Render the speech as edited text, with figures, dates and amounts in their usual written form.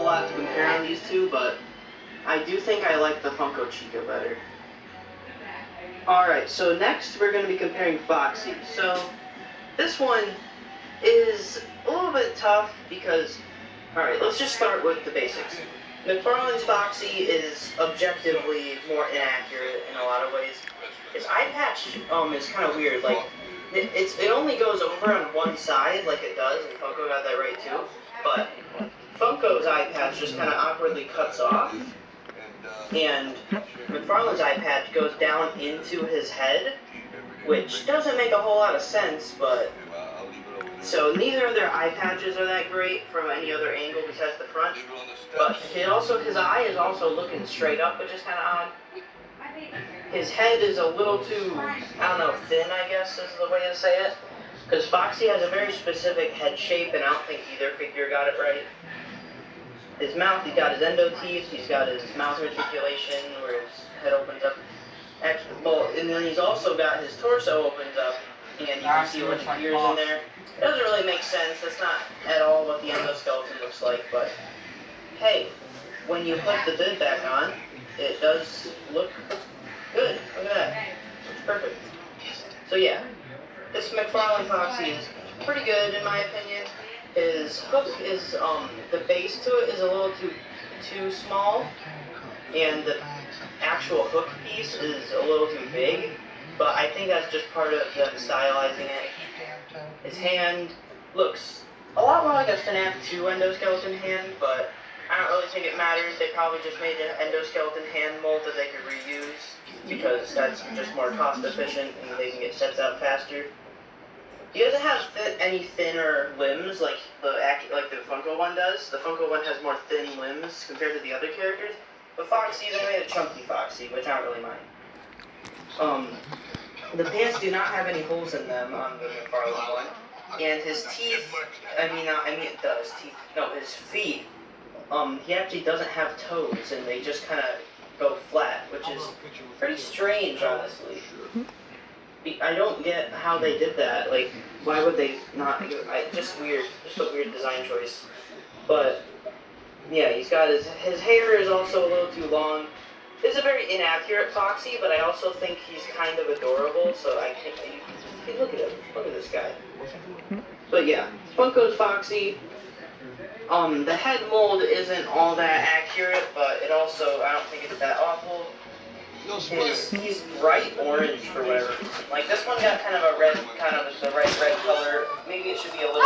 lot to compare on these two, but I do think I like the Funko Chica better. Alright, so next we're going to be comparing Foxy. So, this one is a little bit tough because, alright, let's just start with the basics. McFarlane's Foxy is objectively more inaccurate in a lot of ways. His eye patch is kind of weird. Like, it only goes over on one side, like it does, and Funko got that right too. But Funko's eye patch just kind of awkwardly cuts off, and McFarlane's eye patch goes down into his head, which doesn't make a whole lot of sense, but... So neither of their eye patches are that great from any other angle besides the front, but his eye is also looking straight up, which is kind of odd. His head is a little too, I don't know, thin, I guess is the way to say it, because Foxy has a very specific head shape, and I don't think either figure got it right. His mouth, he's got his endo teeth, he's got his mouth articulation where his head opens up. Well, and then he's also got his torso opens up, and you can see a bunch of ears in there. It doesn't really make sense. That's not at all what the endoskeleton looks like, but hey, when you put the bid back on, it does look good. Look at that. It's perfect. So yeah, this McFarlane Foxy is pretty good in my opinion. His hook is, the base to it is a little too small, and the actual hook piece is a little too big, but I think that's just part of them stylizing it. His hand looks a lot more like a FNAF 2 endoskeleton hand, but I don't really think it matters. They probably just made an endoskeleton hand mold that they could reuse, because that's just more cost efficient and they can get sets out faster. He doesn't have any thinner limbs like the Funko one does. The Funko one has more thin limbs compared to the other characters. But Foxy, they made a chunky Foxy, which I don't really mind. The pants do not have any holes in them on the McFarlane one, and his teeth, his feet, he actually doesn't have toes, and they just kind of go flat, which is pretty strange, honestly. I don't get how they did that. Like, why would they not? Just weird. Just a weird design choice. But yeah, he's got his hair is also a little too long. This is a very inaccurate Foxy, but I also think he's kind of adorable. So I think hey, look at him. Look at this guy. But yeah, Funko's Foxy. The head mold isn't all that accurate, but it also I don't think it's that awful. He's bright orange for whatever reason. Like this one got kind of a red, the right red color. Maybe it should be a little